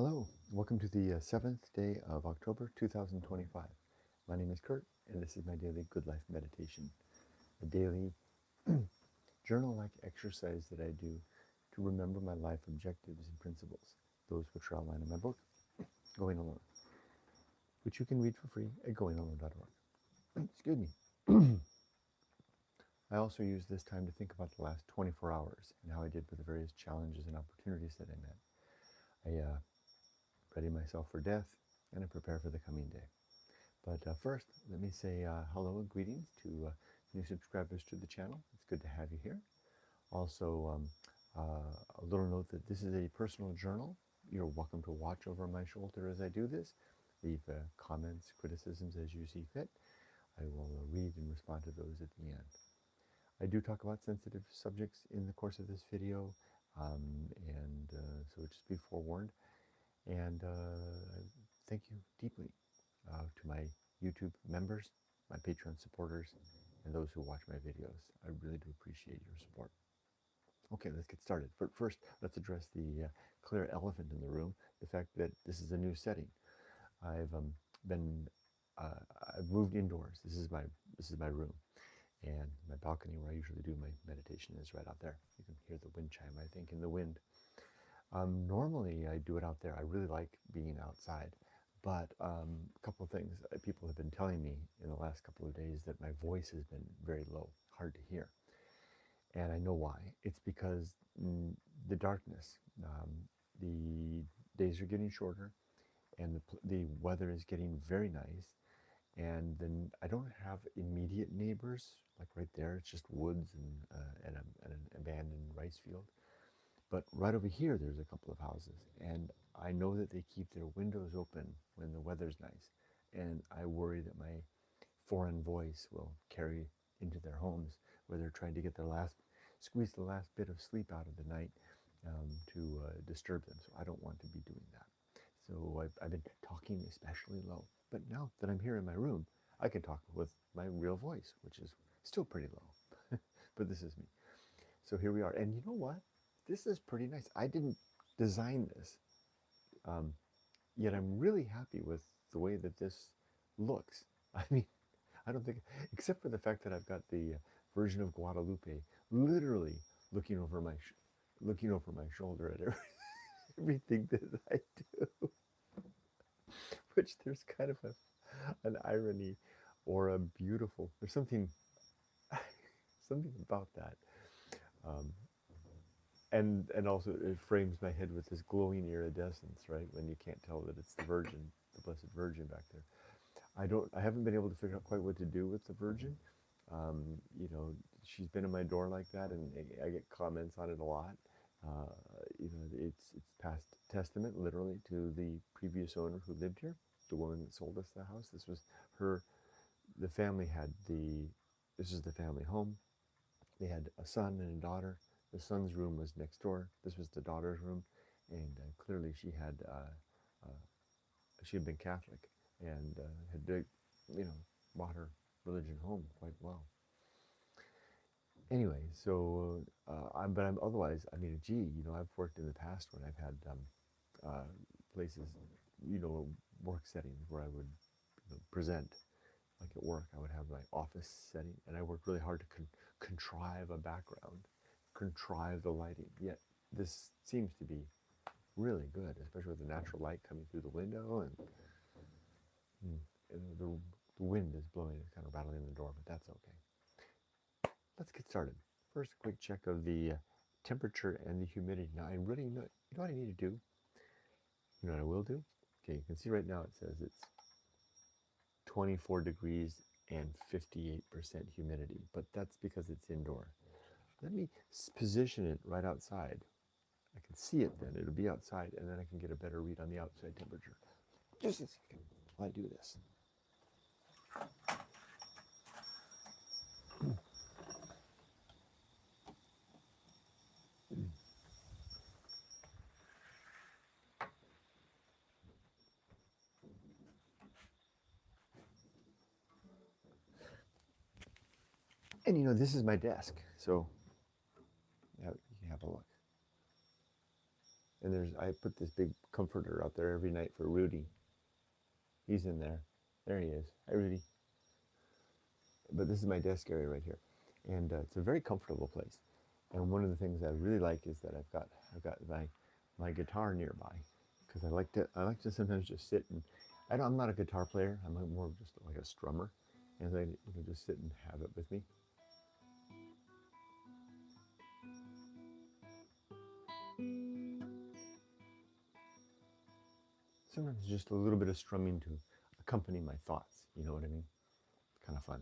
Hello, welcome to the 7th day of October 2025. My name is Kurt, and this is my daily Good Life meditation, a daily journal-like exercise that I do to remember my life objectives and principles, those which are outlined in my book, Going Alone, which you can read for free at goingalone.org. Excuse me. I also use this time to think about the last 24 hours and how I did with the various challenges and opportunities that I met. I ready myself for death, and I prepare for the coming day. But first, let me say hello and greetings to new subscribers to the channel. It's good to have you here. Also, a little note that this is a personal journal. You're welcome to watch over my shoulder as I do this. Leave comments, criticisms as you see fit. I will read and respond to those at the end. I do talk about sensitive subjects in the course of this video, so just be forewarned. And thank you deeply to my YouTube members, my Patreon supporters, and those who watch my videos. I really do appreciate your support. Okay, let's get started. But first, let's address the clear elephant in the room, the fact that this is a new setting. I've moved indoors. This is my room, and my balcony where I usually do my meditation is right out there. You can hear the wind chime, I think, in the wind. Normally I do it out there. I really like being outside, but a couple of things. People have been telling me in the last couple of days that my voice has been very low, hard to hear. And I know why. It's because the darkness, the days are getting shorter, and the weather is getting very nice. And then I don't have immediate neighbors, like right there. It's just woods and an abandoned rice field. But right over here, there's a couple of houses, and I know that they keep their windows open when the weather's nice, and I worry that my foreign voice will carry into their homes where they're trying to get squeeze the last bit of sleep out of the night to disturb them. So I don't want to be doing that. So I've been talking especially low, but now that I'm here in my room, I can talk with my real voice, which is still pretty low, but this is me. So here we are, and you know what? This is pretty nice. I didn't design this, yet I'm really happy with the way that this looks. I mean, I don't think, except for the fact that I've got the version of Guadalupe literally looking over my shoulder at everything that I do, which there's kind of an irony or a beautiful. There's something about that. And also it frames my head with this glowing iridescence, right? When you can't tell that it's the Virgin, the Blessed Virgin back there. I haven't been able to figure out quite what to do with the Virgin. You know, she's been in my door like that, and I get comments on it a lot. You know, it's past testament, literally, to the previous owner who lived here, the woman that sold us the house. This was her. The family had this is the family home. They had a son and a daughter. The son's room was next door. This was the daughter's room, and clearly she had been Catholic and had, you know, brought her religion home quite well. Anyway, so I'm otherwise. I mean, gee, you know, I've worked in the past when I've had places, you know, work settings where I would, you know, present. Like at work, I would have my office setting, and I worked really hard to contrive a background, contrive the lighting. Yet this seems to be really good, especially with the natural light coming through the window, and the wind is blowing, it's kind of rattling the door, but that's okay. Let's get started. First, a quick check of the temperature and the humidity. Now, I really know, you know what I need to do? You know what I will do? Okay, you can see right now it says it's 24 degrees and 58% humidity, but that's because it's indoor. Let me position it right outside. I can see it then, it'll be outside, and then I can get a better read on the outside temperature. Just a second while I do this. And you know, this is my desk, so you can have a look. And I put this big comforter out there every night for Rudy. He's in there. There he is. Hi, Rudy. But this is my desk area right here, and it's a very comfortable place. And one of the things I really like is that I've got my guitar nearby, because I like to sometimes just sit and I'm not a guitar player. I'm more of just like a strummer, and I can just sit and have it with me. Sometimes just a little bit of strumming to accompany my thoughts. You know what I mean? It's kind of fun.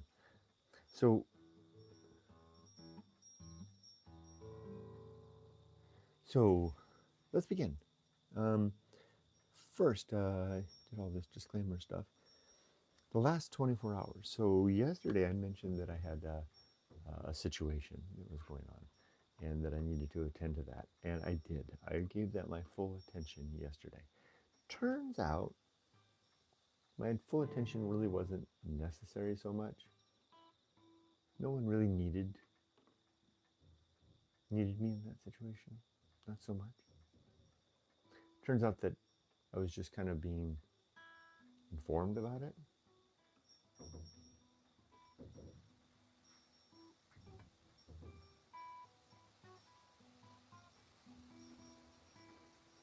So let's begin. First, I did all this disclaimer stuff. The last 24 hours. So yesterday I mentioned that I had a situation that was going on and that I needed to attend to that. And I did. I gave that my full attention yesterday. Turns out my full attention really wasn't necessary so much. No one really needed me in that situation. Not so much. Turns out that I was just kind of being informed about it.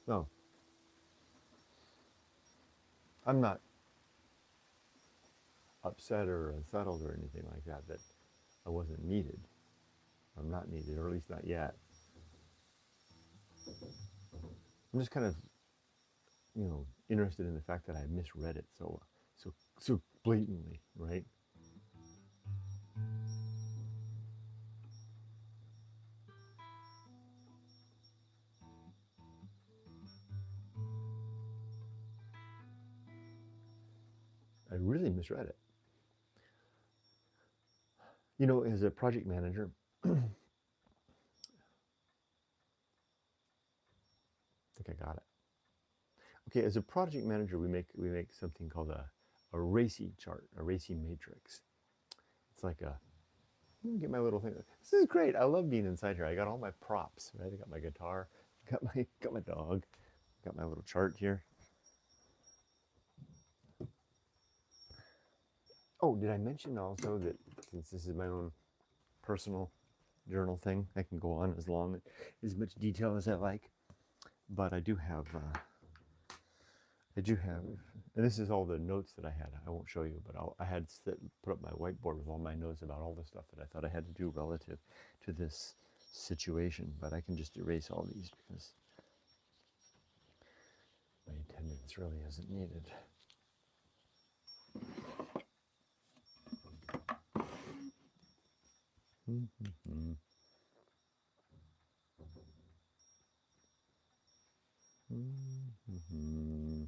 No, I'm not upset or unsettled or anything like that I wasn't needed. I'm not needed, or at least not yet. I'm just kind of, interested in the fact that I misread it so blatantly, right? I really misread it. As a project manager, I think I got it. Okay, as a project manager, we make something called a RACI chart, a RACI matrix. It's like get my little thing. This is great. I love being inside here. I got all my props, right? I got my guitar, got my dog, got my little chart here. Oh, did I mention also that since this is my own personal journal thing, I can go on as long, as much detail as I like. But I do have, and this is all the notes that I had. I won't show you, but I had put up my whiteboard with all my notes about all the stuff that I thought I had to do relative to this situation. But I can just erase all these because my attendance really isn't needed. Mm-hmm. Mm-hmm.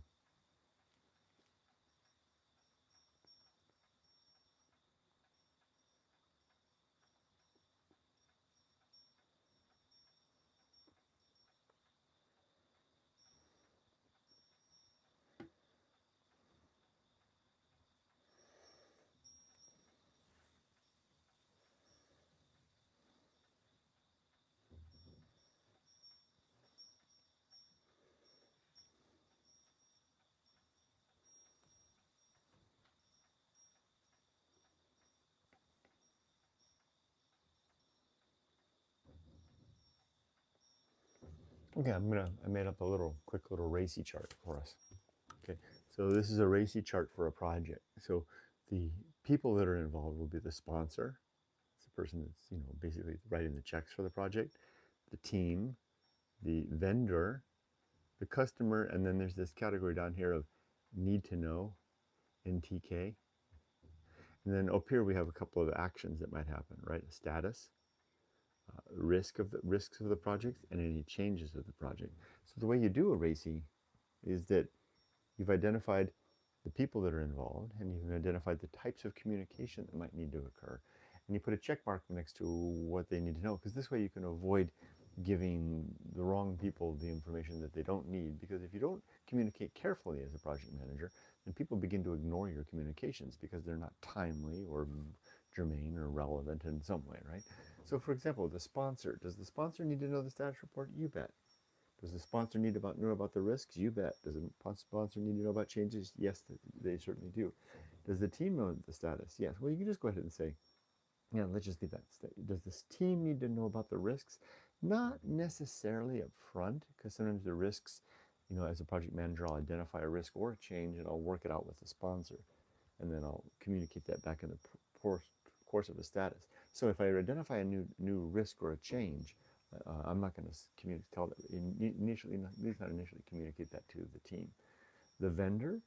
Okay, I made up a quick little RACI chart for us. Okay, so this is a RACI chart for a project. So the people that are involved will be the sponsor. It's the person that's, basically writing the checks for the project, the team, the vendor, the customer, and then there's this category down here of need to know, NTK. And then up here we have a couple of actions that might happen, right? A status, risks of the project, and any changes of the project. So the way you do a RACI is that you've identified the people that are involved, and you've identified the types of communication that might need to occur. And you put a check mark next to what they need to know, because this way you can avoid giving the wrong people the information that they don't need. Because if you don't communicate carefully as a project manager, then people begin to ignore your communications because they're not timely or germane or relevant in some way, right? So for example, the sponsor, does the sponsor need to know the status report? You bet. Does the sponsor need to know about the risks? You bet. Does the sponsor need to know about changes? Yes, they certainly do. Does the team know the status? Yes. Well, you can just go ahead and say, yeah, let's just leave that. Does this team need to know about the risks? Not necessarily up front, because sometimes the risks, as a project manager, I'll identify a risk or a change, and I'll work it out with the sponsor, and then I'll communicate that back in the course of a status. So if I identify a new risk or a change, I'm not going to initially, at least not initially, communicate that to the team. The vendor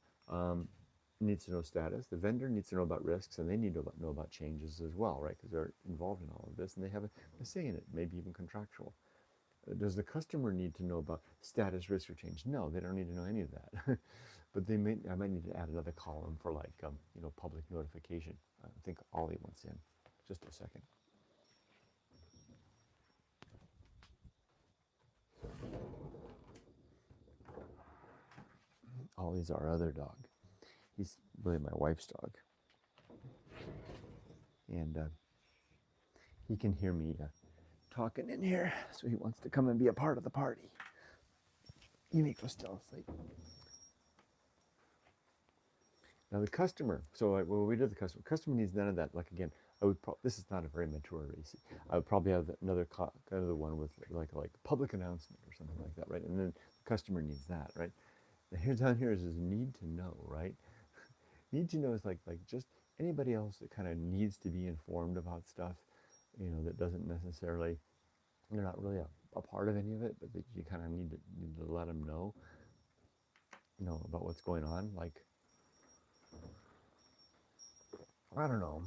needs to know status. The vendor needs to know about risks, and they need to know about changes as well, right? Because they're involved in all of this, and they have a say in it, maybe even contractual. Does the customer need to know about status, risk, or change? No, they don't need to know any of that. But I might need to add another column for public notification. I think Ollie wants in. Just a second. Ollie's our other dog. He's really my wife's dog. And he can hear me talking in here, so he wants to come and be a part of the party. You may go still asleep. Now the customer, so when we did the customer needs none of that. Like again, this is not a very mature race. I would probably have another one with like public announcement or something like that, right? And then the customer needs that, right? Now down here is need to know, right? Need to know is like just anybody else that kind of needs to be informed about stuff, that doesn't necessarily, they're not really a part of any of it, but that you kind of need to let them know, about what's going on. Like, I don't know,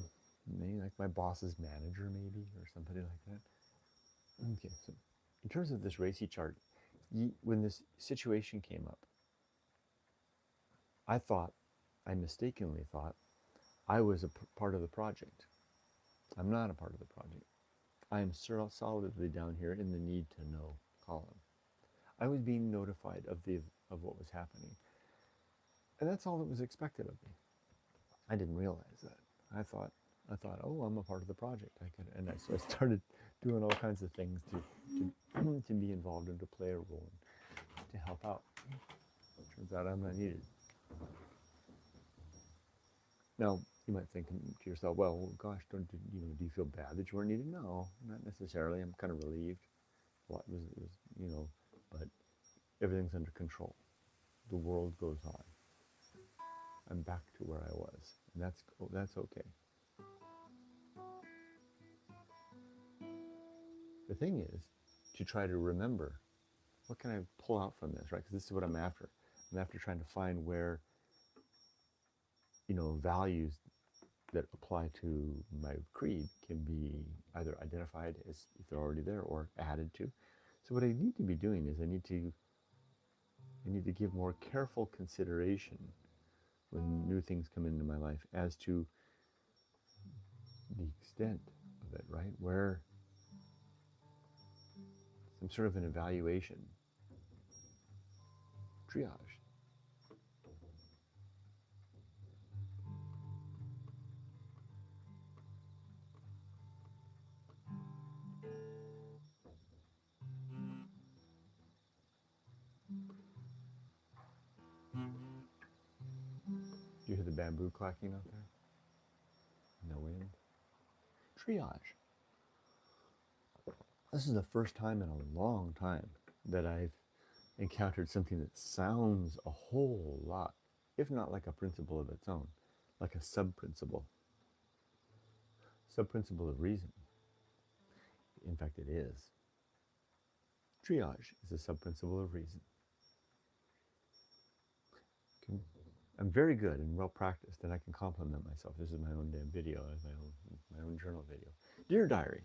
maybe like my boss's manager, maybe, or somebody like that. Okay, so in terms of this RACI chart, when this situation came up, I mistakenly thought I was a part of the project. I'm not a part of the project. I am solidly down here in the need to know column. I was being notified of what was happening. And that's all that was expected of me. I didn't realize that. I thought, oh, I'm a part of the project. So I started doing all kinds of things to be involved and to play a role and to help out. Turns out I'm not needed. Now, you might think to yourself, well, gosh, do you feel bad that you weren't needed? No, not necessarily. I'm kind of relieved. But everything's under control. The world goes on. I'm back to where I was, and that's okay. The thing is to try to remember, what can I pull out from this, right? Because this is what I'm after. I'm after trying to find where, values that apply to my creed can be either identified as if they're already there or added to. So what I need to be doing is I need to give more careful consideration when new things come into my life as to the extent of it, right? Where some sort of an evaluation, triage. Do you hear the bamboo clacking out there? In the wind? Triage. This is the first time in a long time that I've encountered something that sounds a whole lot, if not like a principle of its own, like a sub-principle. Sub-principle of reason. In fact, it is. Triage is a sub-principle of reason. Okay. I'm very good and well practiced, and I can compliment myself. This is my own damn video, my own journal video. Dear Diary,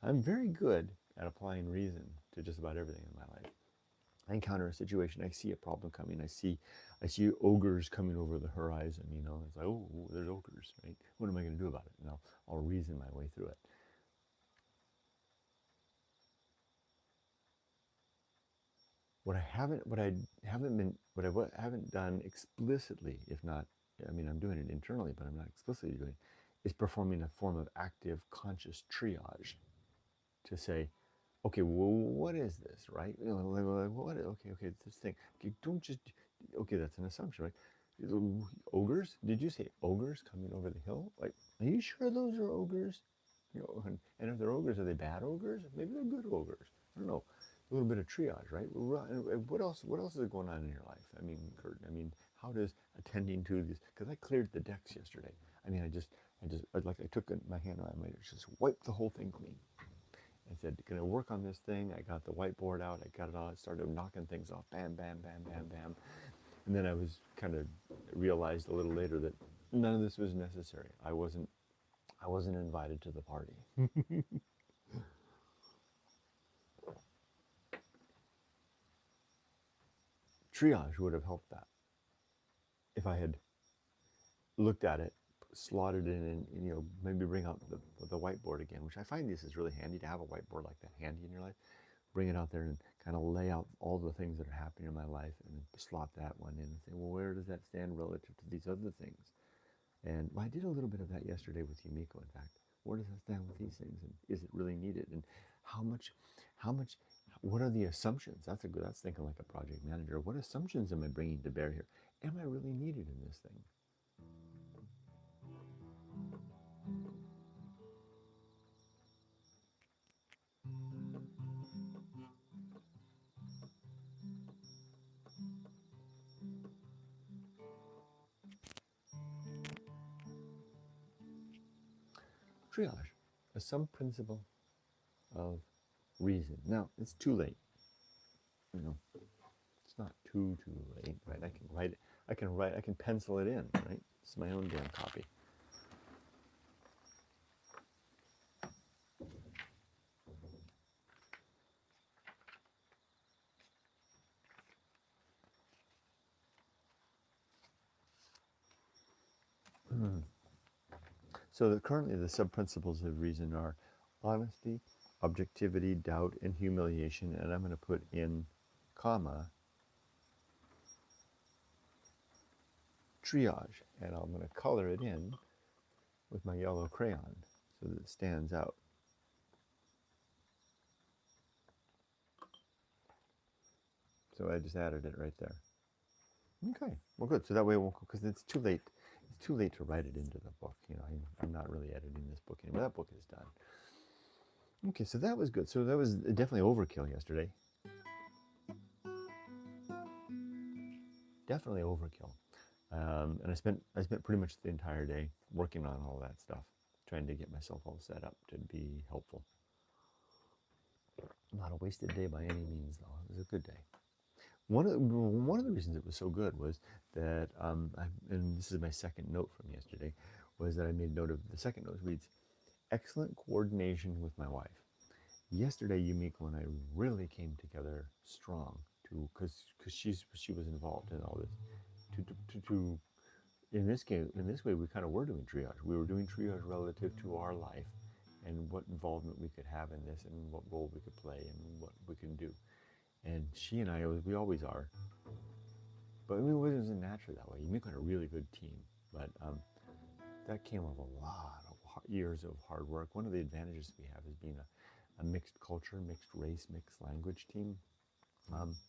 I'm very good at applying reason to just about everything in my life. I encounter a situation, I see a problem coming, I see ogres coming over the horizon, it's like, oh, there's ogres, right? What am I going to do about it? And I'll reason my way through it. What I haven't done explicitly, if not, I'm doing it internally, but I'm not explicitly doing it, is performing a form of active conscious triage to say, Okay, well, what is this, right? You know, like, what? Okay, it's this thing. Okay, don't just. Okay, that's an assumption, right? Ogres? Did you say ogres coming over the hill? Like, are you sure those are ogres? You know, and if they're ogres, are they bad ogres? Maybe they're good ogres. I don't know. A little bit of triage, right? What else? What else is going on in your life? I mean, Kurt. I mean, how does attending to these? Because I cleared the decks yesterday. I mean, I took my hand on my, just wiped the whole thing clean. I said, gonna work on this thing. I got the whiteboard out. I got it all. I started knocking things off. Bam, bam, bam, bam, bam. And then I was kind of realized a little later that none of this was necessary. I wasn't invited to the party. Triage would have helped that if I had looked at it, slotted it in, and you know, maybe bring out the whiteboard again, which I find this is really handy to have a whiteboard like that handy in your life. Bring it out there and kind of lay out all the things that are happening in my life and slot that one in and say, well, where does that stand relative to these other things? And well, I did a little bit of that yesterday with Yumiko, in fact. Where does that stand with these things? And is it really needed? And how much, what are the assumptions? That's thinking like a project manager. What assumptions am I bringing to bear here? Am I really needed in this thing? Triage, a some principle of reason. Now, it's too late. You know, it's not too late, right? I can write it. I can pencil it in, right? It's my own damn copy. So currently the sub-principles of reason are honesty, objectivity, doubt, and humiliation. And I'm going to put in comma triage. And I'm going to color it in with my yellow crayon so that it stands out. So I just added it right there. Okay, well good. So that way it won't, because it's too late. It's too late to write it into the book. You know, I'm not really editing this book anymore. That book is done. Okay, so that was good. So that was definitely overkill yesterday. Definitely overkill. And I spent pretty much the entire day working on all that stuff, trying to get myself all set up to be helpful. Not a wasted day by any means, though. It was a good day. One of the reasons it was so good was that, and this is my second note from yesterday, was that I made note of the second note reads, excellent coordination with my wife. Yesterday, Yumiko and I really came together strong because she was involved in all this to in this way, we kind of were doing triage. We were doing triage relative to our life and what involvement we could have in this and what role we could play and what we can do. And she and I, we always are. But I mean, it wasn't naturally that way. You make a really good team. But that came with a lot of years of hard work. One of the advantages we have is being a mixed culture, mixed race, mixed language team.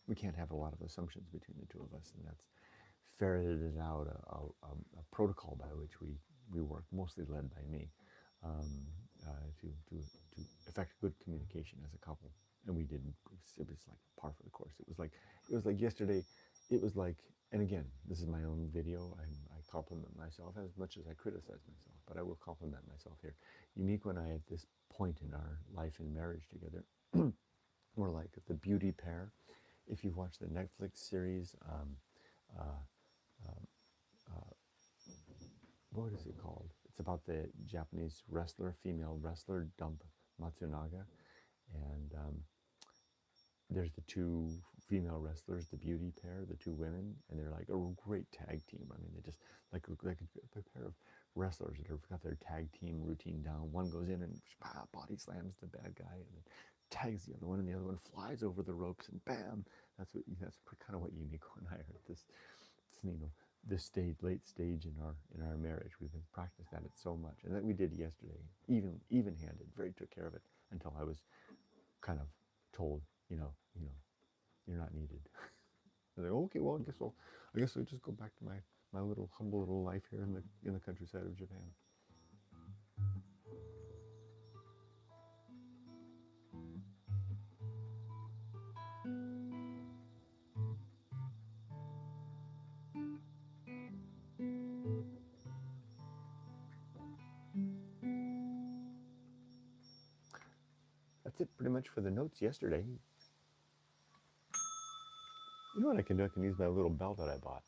We can't have a lot of assumptions between the two of us, and that's ferreted out a protocol by which we work, mostly led by me, to effect good communication as a couple. And we did. It was like par for the course. It was like yesterday. It was like, and again, this is my own video. I compliment myself as much as I criticize myself, but I will compliment myself here. Yumiko and I, at this point in our life and marriage together, we're like the beauty pair. If you've watched the Netflix series, uh, what is it called? It's about the Japanese female wrestler, Dump Matsunaga, and there's the two female wrestlers, the beauty pair, the two women, and they're like a great tag team. I mean, they just like a pair of wrestlers that have got their tag team routine down. One goes in and body slams the bad guy, and then tags the other one, and the other one flies over the ropes, and bam! That's kind of what Yumiko and I are at this, you know, this late stage in our marriage. We've been practiced at it so much, and that we did yesterday, even handed, very took care of it until I was kind of told, you're not needed. They're like, okay, well, I guess I'll just go back to my little humble little life here in the countryside of Japan. That's it pretty much for the notes yesterday. You know what I can do? I can use my little bell that I bought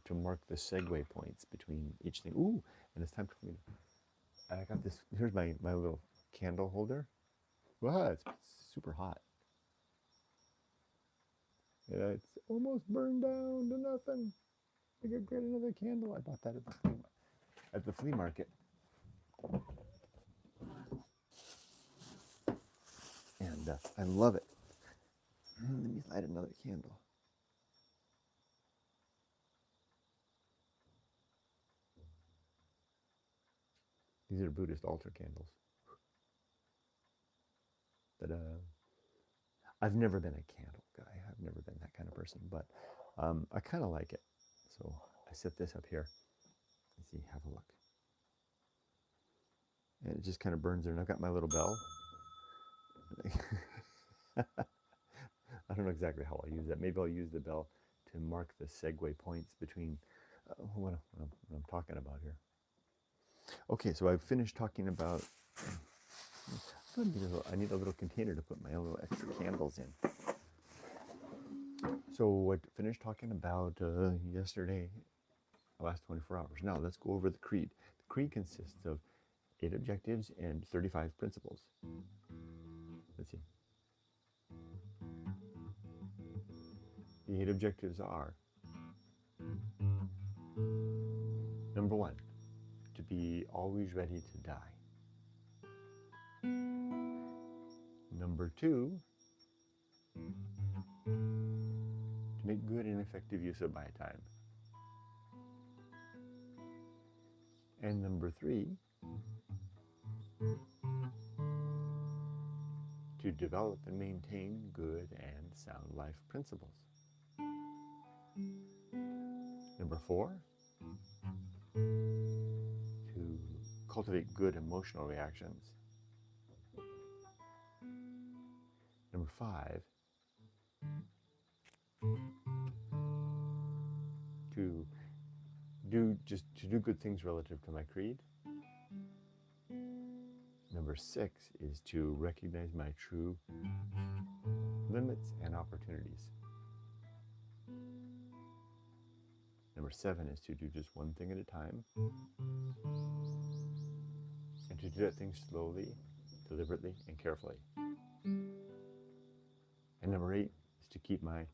to mark the segue points between each thing. Ooh, and it's time for me to... I got this, here's my little candle holder. Wow, it's super hot. Yeah, it's almost burned down to nothing. I could get another candle. I bought that at the flea market. And I love it. Let me light another candle. These are Buddhist altar candles. Ta-da. I've never been a candle guy. I've never been that kind of person, but I kind of like it. So I set this up here. Let's see, have a look. And it just kind of burns there. And I've got my little bell. I don't know exactly how I'll use that. Maybe I'll use the bell to mark the segue points between what I'm talking about here. Okay, so I've finished talking about... I need a little container to put my little extra candles in. So I finished talking about yesterday, the last 24 hours. Now let's go over the creed. The creed consists of 8 objectives and 35 principles. Let's see. The 8 objectives are: number 1, to be always ready to die. Number 2, to make good and effective use of my time. And number 3, to develop and maintain good and sound life principles. Number 4, to cultivate good emotional reactions. Number 5, to do good things relative to my creed. Number 6 is to recognize my true limits and opportunities. Number 7 is to do just one thing at a time, and to do that thing slowly, deliberately, and carefully. And number 8 is to keep my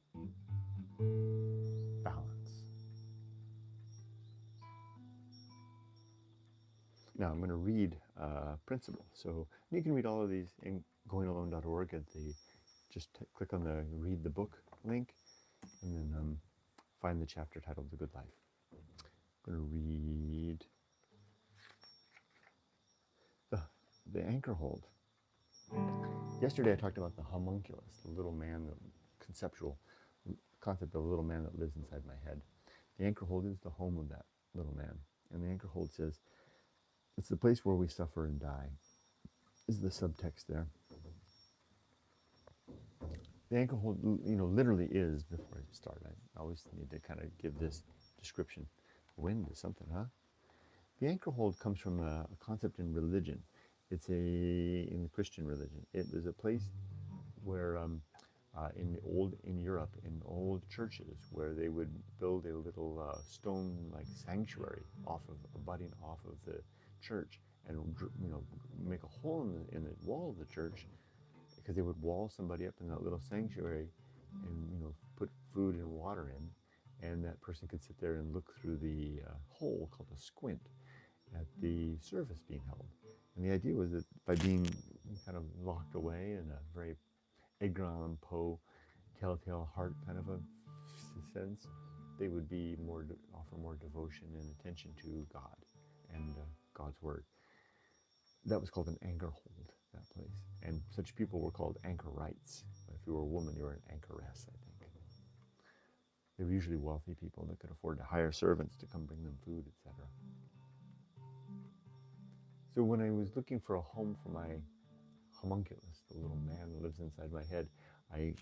balance. Now I'm going to read principle. So you can read all of these in goingalone.org. Just click on the read the book link, and then find the chapter titled The Good Life. I'm going to read the Anchorhold. Yesterday I talked about the Homunculus, the little man, the conceptual concept of a little man that lives inside my head. The Anchorhold is the home of that little man. And the Anchorhold says, it's the place where we suffer and die, is the subtext there. The Anchorhold, literally is, before I start, I always need to kind of give this description. Wind is something, huh? The Anchorhold comes from a concept in religion. It's in the Christian religion. It was a place where in Europe, in old churches, where they would build a little stone-like sanctuary abutting off of the church, and make a hole in the wall of the church, because they would wall somebody up in that little sanctuary, and put food and water in, and that person could sit there and look through the hole called a squint at the service being held. And the idea was that by being kind of locked away in a very Edgar Allan Poe, telltale heart kind of a sense, they would be offer more devotion and attention to God and God's Word. that was called an Anchorhold, that place. And such people were called anchorites. If you were a woman, you were an anchoress, I think. They were usually wealthy people that could afford to hire servants to come bring them food, etc. So when I was looking for a home for my homunculus, the little man that lives inside my head, I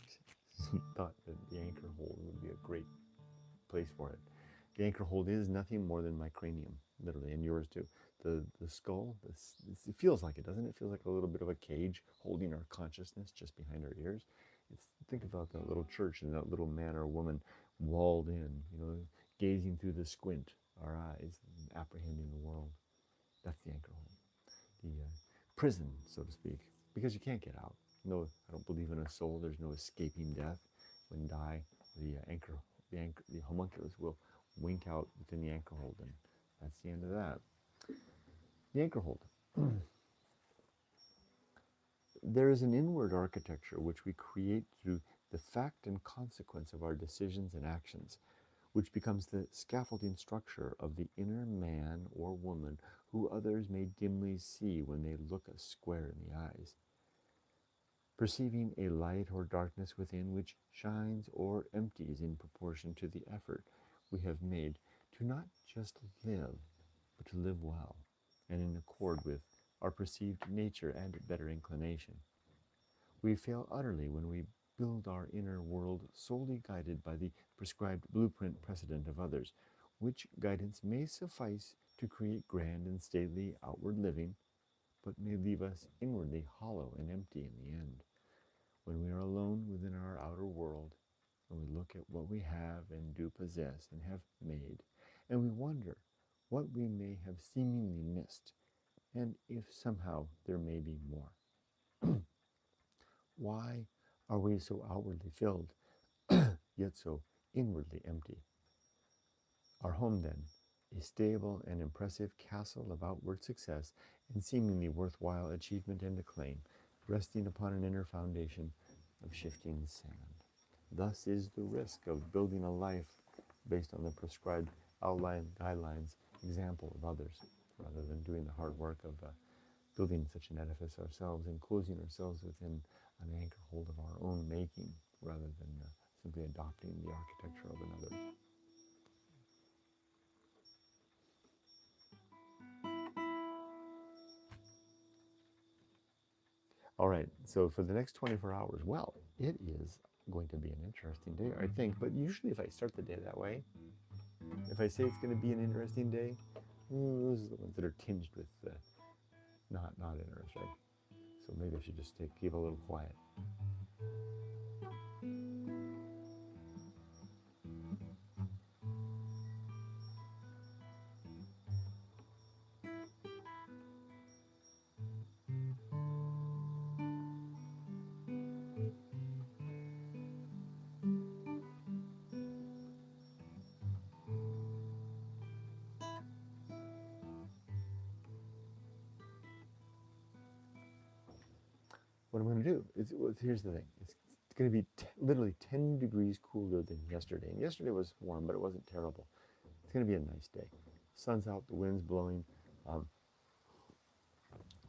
thought that the Anchorhold would be a great place for it. The Anchorhold is nothing more than my cranium, literally, and yours too. The skull, it feels like it, doesn't it? It feels like a little bit of a cage holding our consciousness just behind our ears. Think about that little church and that little man or woman walled in, gazing through the squint, our eyes, and apprehending the world. That's the Anchorhold. The prison, so to speak, because you can't get out. No, I don't believe in a soul. There's no escaping death. When die, the homunculus will wink out within the Anchorhold, and that's the end of that. The Anchorhold. There is an inward architecture which we create through the fact and consequence of our decisions and actions, which becomes the scaffolding structure of the inner man or woman who others may dimly see when they look us square in the eyes. Perceiving a light or darkness within which shines or empties in proportion to the effort we have made to not just live, but to live well, and in accord with our perceived nature and better inclination. We fail utterly when we build our inner world solely guided by the prescribed blueprint precedent of others, which guidance may suffice to create grand and stately outward living, but may leave us inwardly hollow and empty in the end. When we are alone within our outer world, and we look at what we have and do possess and have made, and we wonder what we may have seemingly missed, and if somehow there may be more. Why are we so outwardly filled, yet so inwardly empty? Our home, then, a stable and impressive castle of outward success and seemingly worthwhile achievement and acclaim, resting upon an inner foundation of shifting sand. Thus is the risk of building a life based on the prescribed outline, guidelines, example of others, rather than doing the hard work of building such an edifice ourselves and closing ourselves within an anchor hold of our own making, rather than simply adopting the architecture of another. All right, so for the next 24 hours, well, it is going to be an interesting day, I think. But usually if I start the day that way, if I say it's going to be an interesting day, those are the ones that are tinged with not interesting. So maybe I should just keep a little quiet. What I'm going to do is, here's the thing. It's going to be literally 10 degrees cooler than yesterday. And yesterday was warm, but it wasn't terrible. It's going to be a nice day. Sun's out, the wind's blowing.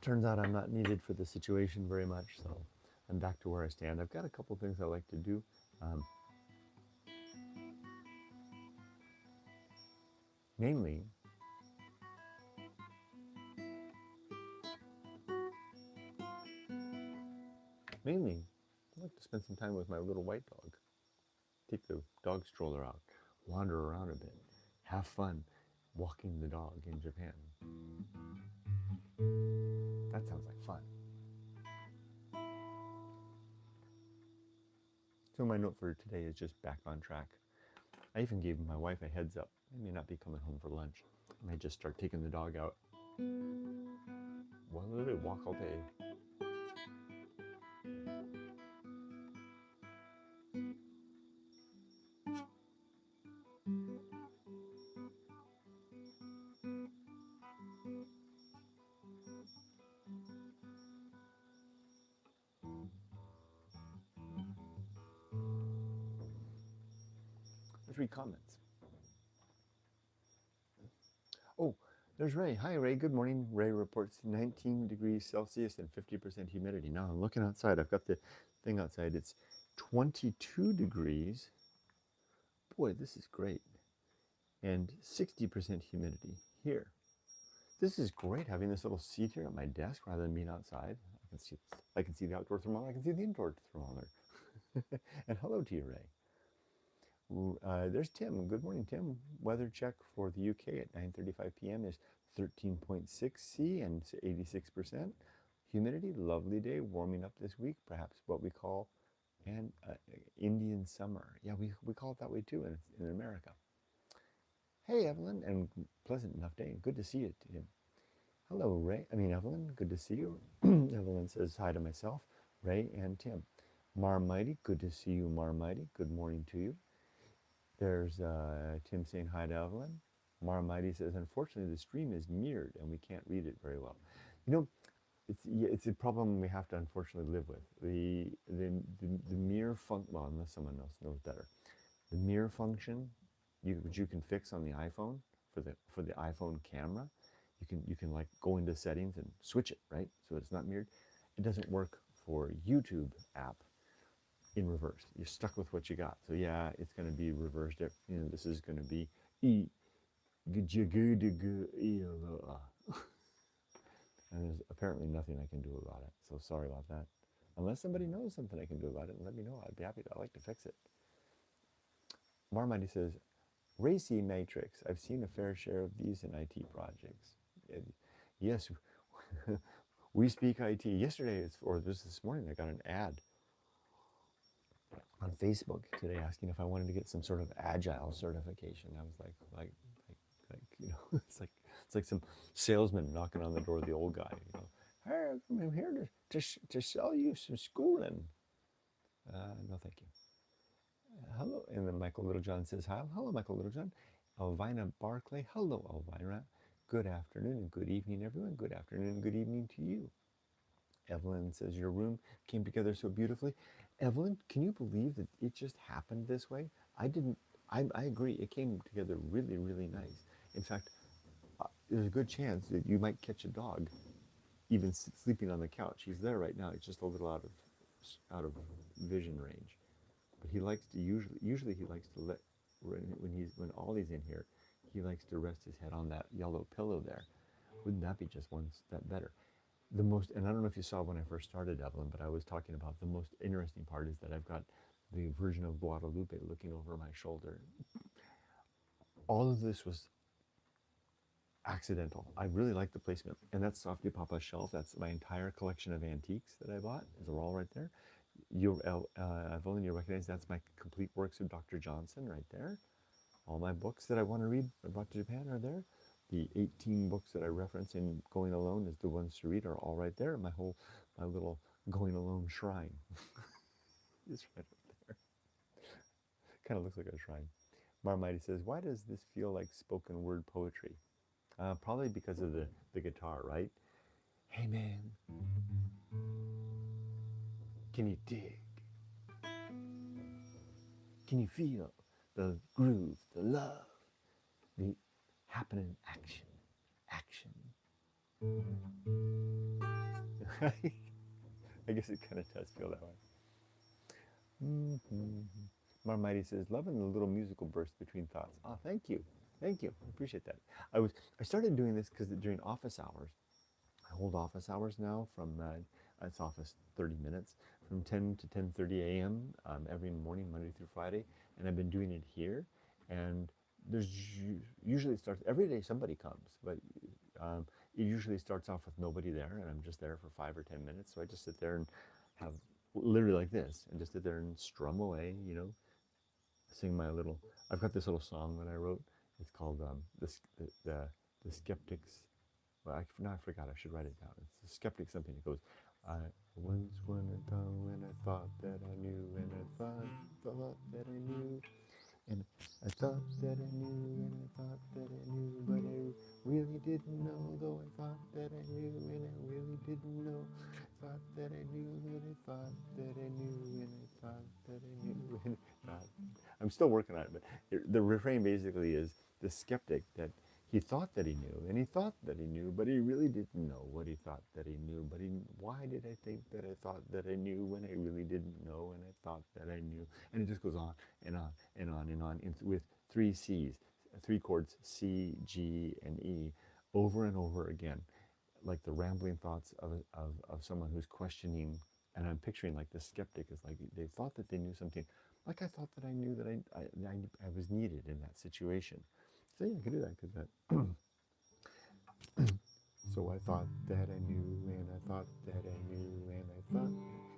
Turns out I'm not needed for the situation very much, so I'm back to where I stand. I've got a couple things I like to do. Mainly, I like to spend some time with my little white dog. Take the dog stroller out, wander around a bit, have fun walking the dog in Japan. That sounds like fun. So my note for today is just back on track. I even gave my wife a heads up. I may not be coming home for lunch. I may just start taking the dog out. What will I do? Walk all day. Let's read comments. Oh, There's Ray. Hi, Ray. Good morning. Ray reports 19 degrees Celsius and 50% humidity. Now I'm looking outside. I've got the thing outside. It's 22 degrees. Boy, this is great. And 60% humidity here. This is great having this little seat here at my desk rather than being outside. I can see the outdoor thermometer. I can see the indoor thermometer. And hello to you, Ray. There's Tim. Good morning, Tim. Weather check for the UK at 9:35 p.m. is 13.6 C and 86%. Humidity, lovely day, warming up this week, perhaps what we call an Indian summer. Yeah, we call it that way too in America. Hey, Evelyn, and pleasant enough day. Good to see you, Tim. Hello, Evelyn, good to see you. Evelyn says hi to myself, Ray, and Tim. Marmighty, good to see you, Marmighty. Good morning to you. There's Tim saying hi to Evelyn. Marmighty says, unfortunately, the stream is mirrored and we can't read it very well. You know, it's a problem we have to unfortunately live with. The mirror function, well, unless someone else knows better. The mirror function, which you can fix on the iPhone for the iPhone camera, you can like go into settings and switch it, right? So it's not mirrored. It doesn't work for YouTube app in reverse. You're stuck with what you got. So yeah, it's going to be reversed. You know, this is going to be and there's apparently nothing I can do about it. So sorry about that. Unless somebody knows something I can do about it, let me know. I'd be happy to. I'd like to fix it. Marmighty says, Racy Matrix. I've seen a fair share of these in IT projects. Yes, we speak IT. Yesterday, or this morning, I got an ad on Facebook today asking if I wanted to get some sort of agile certification. I was like, you know, it's like some salesman knocking on the door of the old guy. You know, hey, I'm here to sell you some schooling. No, thank you. Hello, and then Michael Littlejohn says hi. Hello, Michael Littlejohn. Elvina Barclay. Hello, Elvina. Good afternoon and good evening, everyone. Good afternoon and good evening to you. Evelyn says your room came together so beautifully. Evelyn, can you believe that it just happened this way? I didn't. I agree. It came together really, really nice. In fact, there's a good chance that you might catch a dog even sleeping on the couch. He's there right now. He's just a little out of vision range. But he likes to usually he likes to let when Ollie's in here, he likes to rest his head on that yellow pillow there. Wouldn't that be just one step better? And I don't know if you saw when I first started, Evelyn, but I was talking about the most interesting part is that I've got the version of Guadalupe looking over my shoulder. All of this was accidental. I really like the placement. And that's softypapa's shelf. That's my entire collection of antiques that I bought. They're all right there. Evelyn, you recognize that's my complete works of Dr. Johnson right there. All my books that I want to read I brought to Japan are there. The 18 books that I reference in Going Alone as the ones to read are all right there. My little Going Alone shrine is right up there. Kind of looks like a shrine. Marmighty says, why does this feel like spoken word poetry? Probably because of the guitar, right? Hey man, can you dig? Can you feel the groove, the love, the happening action? I guess it kind of does feel that way. Marmighty says, loving the little musical burst between thoughts. Oh, thank you. Thank you. I appreciate that. I started doing this because during office hours, I hold office hours now from, it's office 30 minutes, from 10 to 10:30 a.m. Every morning, Monday through Friday. And I've been doing it here. And there's usually it starts, every day somebody comes, but it usually starts off with nobody there, and I'm just there for 5 or 10 minutes. So I just sit there and have literally like this, and just sit there and strum away, you know, sing my little. I've got this little song that I wrote. It's called the Skeptics. Well, I forgot. I should write it down. It's the Skeptic something. It goes, I once went ago and I thought that I knew, and I thought that I knew. And I thought that I knew, and I thought that I knew, but I really didn't know, though I thought that I knew, and I really didn't know. Thought that I knew, and I thought that I knew, and I thought that I knew, and I thought. I'm still working on it, but the refrain basically is the skeptic that He thought that he knew, and he thought that he knew, but he really didn't know what he thought that he knew. But why did I think that I thought that I knew when I really didn't know and I thought that I knew? And it just goes on and on and on and on with three C's, three chords, C, G, and E, over and over again, like the rambling thoughts of someone who's questioning. And I'm picturing like the skeptic is like they thought that they knew something, like I thought that I knew that I was needed in that situation. So yeah, I could do that because that. So I thought that I knew, and I thought that I knew, and I thought,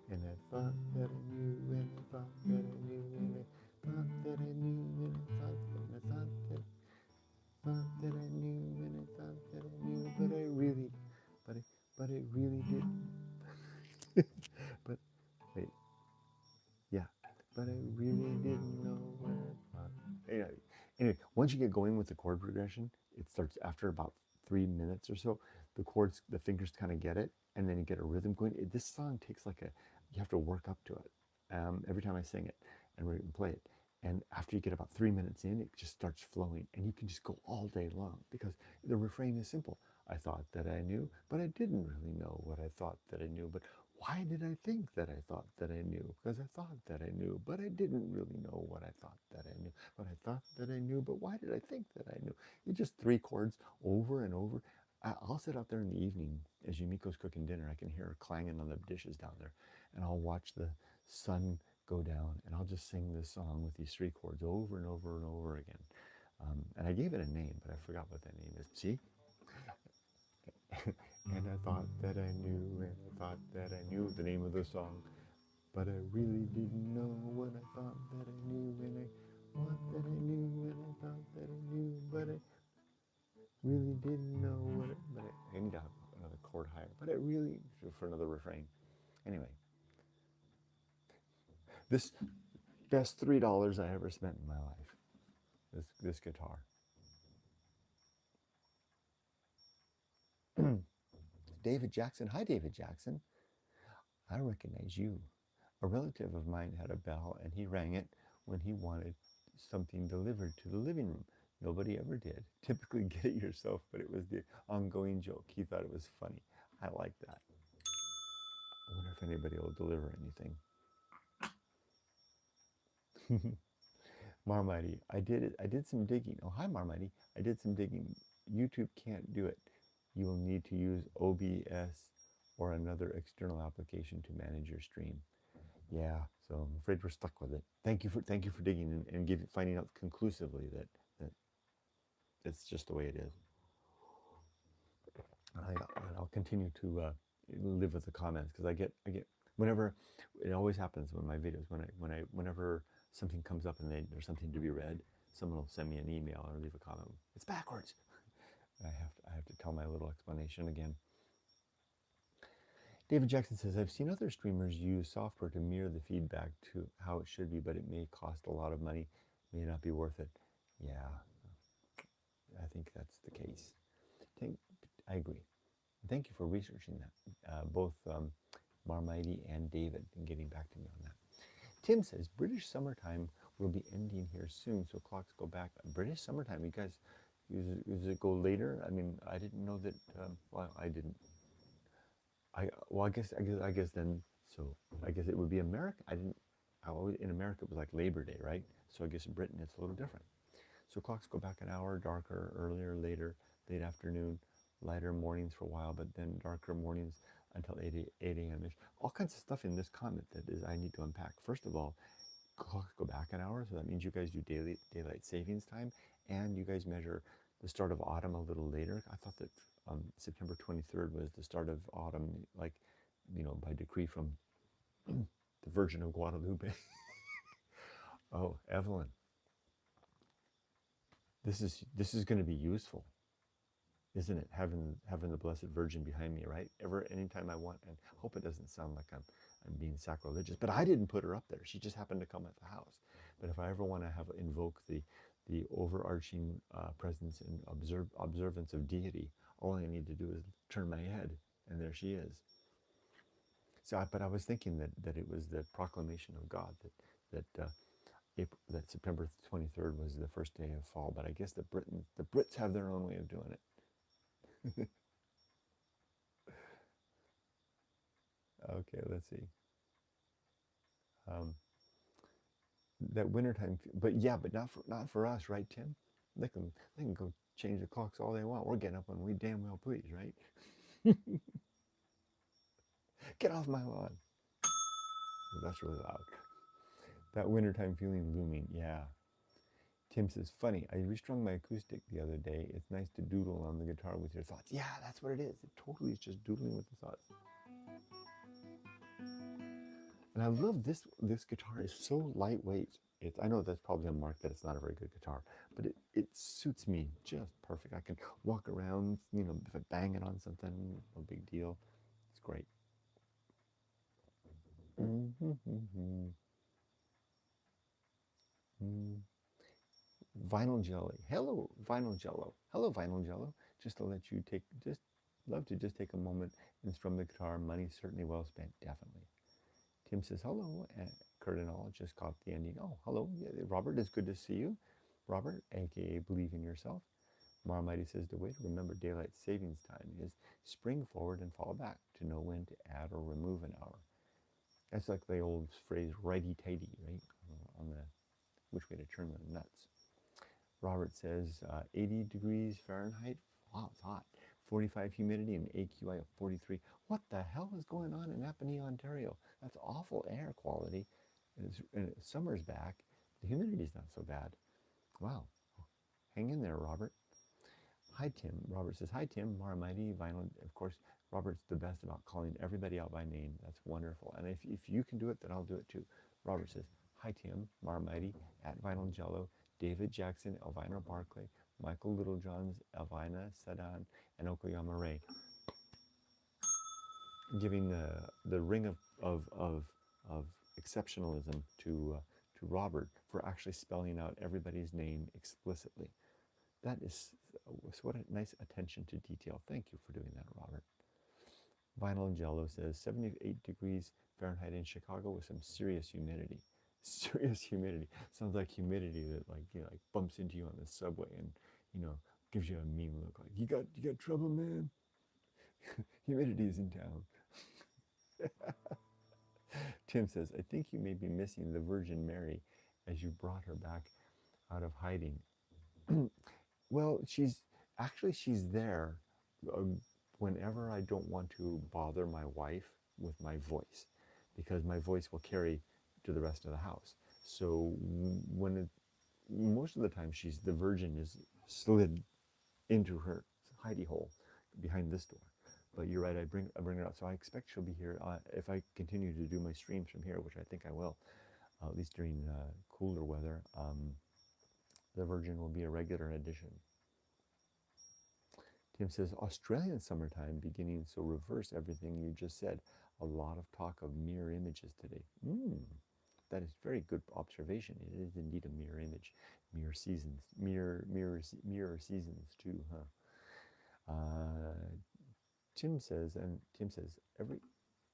and I thought that I knew, and I thought that I knew, and I thought that I knew, and I thought that I knew, and I thought that I knew, but I really, but I really did. But wait, yeah, but I really didn't know what I thought. Anyway, once you get going with the chord progression, it starts after about 3 minutes or so. The chords, the fingers kind of get it, and then you get a rhythm going. This song takes like you have to work up to it every time I sing it and play it. And after you get about 3 minutes in, it just starts flowing, and you can just go all day long because the refrain is simple. I thought that I knew, but I didn't really know what I thought that I knew. But why did I think that I thought that I knew? Because I thought that I knew, but I didn't really know what I thought that I knew. But I thought that I knew, but why did I think that I knew? It's just three chords over and over. I'll sit out there in the evening as Yumiko's cooking dinner. I can hear her clanging on the dishes down there. And I'll watch the sun go down, and I'll just sing this song with these three chords over and over and over again. And I gave it a name, but I forgot what that name is. See? And I thought that I knew, and I thought that I knew the name of the song, but I really didn't know what I thought that I knew, and I thought that I knew, and I thought that I knew, but I really didn't know what it, but I need to have another chord higher, but I really, for another refrain. Anyway, this best $3 I ever spent in my life, this guitar. David Jackson. Hi, David Jackson. I recognize you. A relative of mine had a bell, and he rang it when he wanted something delivered to the living room. Nobody ever did. Typically get it yourself, but it was the ongoing joke. He thought it was funny. I like that. I wonder if anybody will deliver anything. Marmighty, I did it. I did some digging. Oh, hi, Marmighty. I did some digging. YouTube can't do it. You will need to use OBS or another external application to manage your stream. Yeah, so I'm afraid we're stuck with it. Thank you for digging and finding out conclusively that it's just the way it is. And I'll continue to live with the comments because I get whenever it always happens when my videos whenever something comes up and there's something to be read, someone will send me an email or leave a comment. It's backwards. I have to tell my little explanation again. David Jackson says, I've seen other streamers use software to mirror the feedback to how it should be, but it may cost a lot of money, may not be worth it. Yeah, I think that's the case. I agree. Thank you for researching that, both Marmighty and David, and getting back to me on that. Tim says, British summertime will be ending here soon, so clocks go back. British summertime, you guys, does it go later? I mean, I didn't know that, well, I didn't. I guess then, so I guess it would be America. In America it was like Labor Day, right? So I guess in Britain it's a little different. So clocks go back an hour, darker, earlier, later, late afternoon, lighter mornings for a while, but then darker mornings until 8 a.m. All kinds of stuff in this comment that is I need to unpack. First of all, clocks go back an hour, so that means you guys do daylight savings time, and you guys measure the start of autumn a little later. I thought that September 23rd was the start of autumn, like, by decree from the Virgin of Guadalupe. Oh, Evelyn, this is going to be useful, isn't it? Having the Blessed Virgin behind me, right? Anytime I want, and hope it doesn't sound like I'm being sacrilegious, but I didn't put her up there. She just happened to come at the house. But if I ever want to invoke the overarching presence and observance of deity, all I need to do is turn my head, and there she is. So, but I was thinking that it was the proclamation of God that September 23rd was the first day of fall, but I guess the Brits have their own way of doing it. Okay, let's see. That wintertime, but yeah, but not for us, right, Tim? They can go change the clocks all they want. We're getting up when we damn well please, right? Get off my lawn. Oh, that's really loud. That wintertime feeling looming, yeah. Tim says, funny, I restrung my acoustic the other day. It's nice to doodle on the guitar with your thoughts. Yeah, that's what it is. It totally is just doodling with the thoughts. And I love this guitar is so lightweight. I know that's probably a mark that it's not a very good guitar, but it suits me just perfect. I can walk around, you know, if I bang it on something, no big deal. It's great. Vinyl jelly. Hello, vinyl jello. Hello, vinyl jello. Just to let you love to just take a moment and strum the guitar. Money certainly well spent, definitely. Tim says, hello, and Kurt and all just caught the ending. Oh, hello, Robert, it's good to see you. Robert, aka Believe in Yourself. Marmite says, the way to remember daylight savings time is spring forward and fall back to know when to add or remove an hour. That's like the old phrase, righty-tighty, right? On the which way to turn the nuts. Robert says, 80 degrees Fahrenheit. Wow, it's hot. 45 humidity and AQI of 43. What the hell is going on in Napanee, Ontario? That's awful air quality. And summer's back. The humidity's not so bad. Wow. Hang in there, Robert. Hi, Tim. Robert says, hi, Tim. Marmite, Vinyl. Of course, Robert's the best about calling everybody out by name. That's wonderful. And if you can do it, then I'll do it too. Robert says, hi, Tim. Marmite, at Vinyl Jello. David Jackson, Elvina Barclay, Michael Littlejohns, Elvina Sedan, and Okoyama Ray. Giving the ring of exceptionalism to Robert for actually spelling out everybody's name explicitly. That is what a nice attention to detail. Thank you for doing that, Robert. Vinyl Jello says 78 degrees Fahrenheit in Chicago with some serious humidity. Serious humidity. Sounds like humidity that like bumps into you on the subway and gives you a mean look like you got trouble, man. Humidity is in town. Tim says, I think you may be missing the Virgin Mary as you brought her back out of hiding. Well, she's there whenever I don't want to bother my wife with my voice, because my voice will carry to the rest of the house. So most of the time the Virgin is slid into her hidey hole behind this door. But you're right, I bring her out. So I expect she'll be here if I continue to do my streams from here, which I think I will, at least during cooler weather. The Virgin will be a regular addition. Tim says, Australian summertime beginning, so reverse everything you just said. A lot of talk of mirror images today. That is very good observation. It is indeed a mirror image. Mirror seasons. Mirror seasons too, huh? Tim says,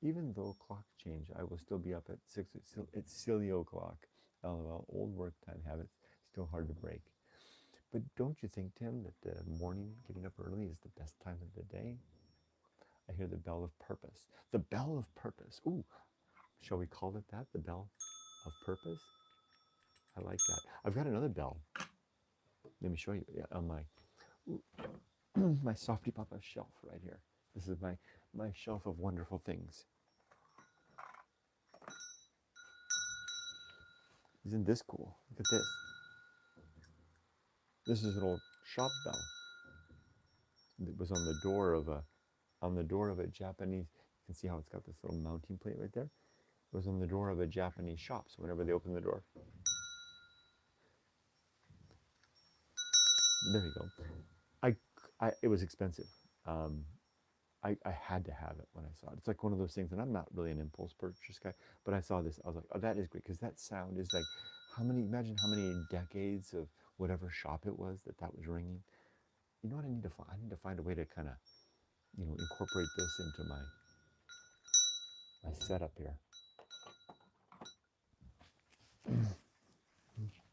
even though clocks change, I will still be up at 6. It's silly o'clock. LOL, old work time habits, still hard to break. But don't you think, Tim, that the morning, getting up early, is the best time of the day? I hear the bell of purpose. The bell of purpose. Ooh, shall we call it that? The bell of purpose? I like that. I've got another bell. Let me show you on my my softypapa shelf right here. This is my shelf of wonderful things. Isn't this cool? Look at this. This is an old shop bell. It was on the door of a Japanese. You can see how it's got this little mounting plate right there. It was on the door of a Japanese shop. So whenever they open the door, there you go. It was expensive. I had to have it when I saw it. It's like one of those things, and I'm not really an impulse purchase guy, but I saw this. I was like, oh, that is great, because that sound is like, imagine how many decades of whatever shop it was that was ringing. You know what I need to find? I need to find a way to kind of, incorporate this into my setup here.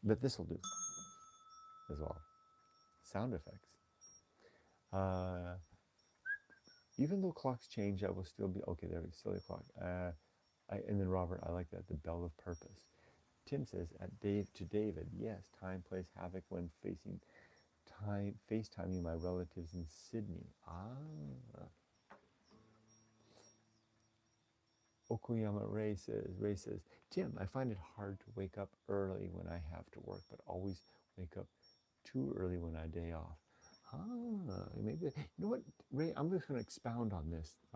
But this will do as well. Sound effects. Even though clocks change, I will still be okay. There, silly clock. And then Robert, I like that, the bell of purpose. Tim says to David, yes, time plays havoc when FaceTiming my relatives in Sydney. Okuyama Ray says, Tim, I find it hard to wake up early when I have to work, but always wake up too early when I day off. Maybe, you know what, Ray, I'm just going to expound on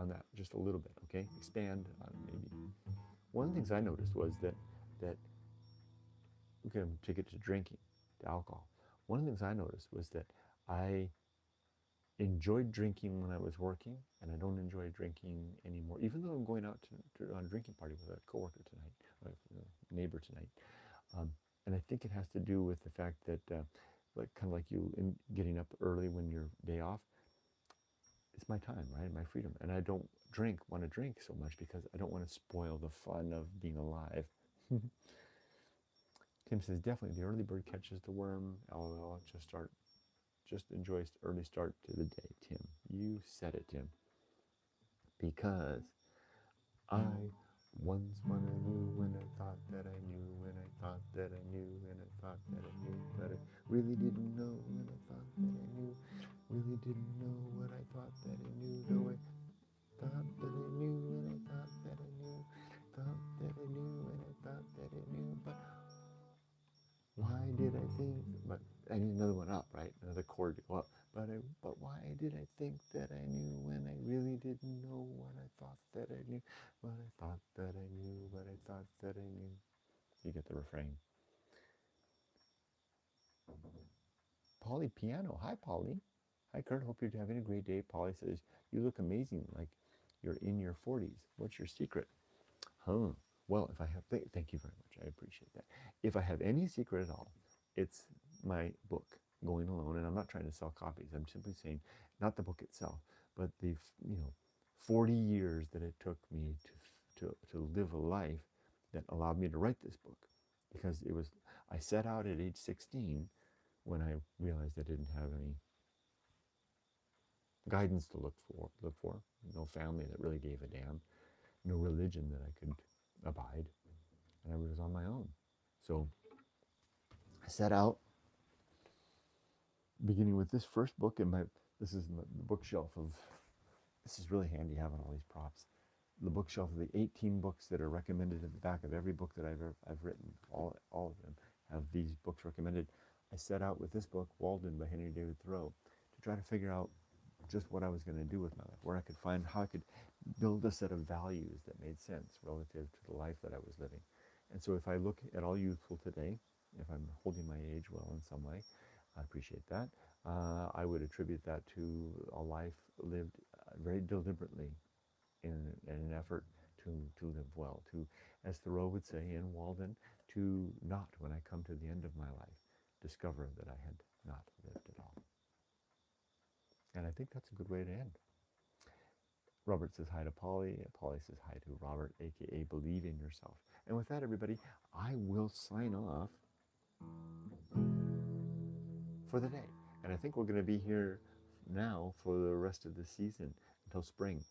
that just a little bit, okay? Expand on maybe. One of the things I noticed was that we can take it to drinking, to alcohol. One of the things I noticed was that I enjoyed drinking when I was working, and I don't enjoy drinking anymore, even though I'm going out on a drinking party with a coworker tonight, or a neighbor tonight. And I think it has to do with the fact that, like kind of like you getting up early when you're day off, it's my time, right? My freedom. And I don't want to drink so much because I don't want to spoil the fun of being alive. Tim says, definitely the early bird catches the worm. LOL, just enjoy early start to the day, Tim. You said it, Tim. Because I once when I knew when I thought that I knew when I thought that I knew when I thought that I knew that I really didn't know when I thought that I knew, really didn't know what I thought that I knew, though I thought that I knew when I thought that I knew, thought that I knew when I thought that I knew, but why did I think, but I need another one up, right? Another chord to go up. But why did I think that I knew when I really didn't know what I thought that I knew, what I thought that I knew, what I thought that I knew. You get the refrain. Polly Piano. Hi, Polly. Hi, Kurt. Hope you're having a great day. Polly says, you look amazing, like you're in your 40s. What's your secret? Well, if I have, thank you very much. I appreciate that. If I have any secret at all, it's my book, Going Alone. And I'm not trying to sell copies. I'm simply saying, not the book itself, but the 40 years that it took me to live a life that allowed me to write this book. Because I set out at age 16 when I realized I didn't have any guidance to look for, no family that really gave a damn, no religion that I could abide, and I was on my own. So I set out, beginning with this first book in this is the bookshelf of, this is really handy having all these props, the bookshelf of the 18 books that are recommended at the back of every book that I've written, all of them have these books recommended. I set out with this book, Walden by Henry David Thoreau, to try to figure out just what I was going to do with my life, where I could find how I could build a set of values that made sense relative to the life that I was living. And so if I look at all youthful today, if I'm holding my age well in some way, I appreciate that. I would attribute that to a life lived very deliberately in an effort to live well, to, as Thoreau would say in Walden, to not, when I come to the end of my life, discover that I had not lived at all. And I think that's a good way to end. Robert says hi to Polly. Polly says hi to Robert, aka Believe in Yourself. And with that, everybody, I will sign off for the day. And I think we're going to be here now for the rest of the season until spring,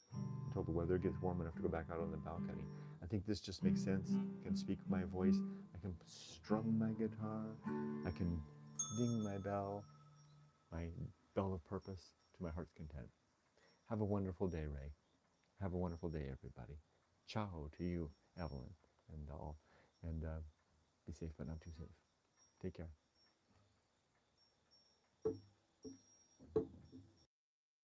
until the weather gets warm enough to go back out on the balcony. I think this just makes sense. I can speak my voice. I can strum my guitar. I can ding my bell of purpose to my heart's content. Have a wonderful day, Ray. Have a wonderful day, everybody. Ciao to you, Evelyn, and all. And be safe, but not too safe. Take care.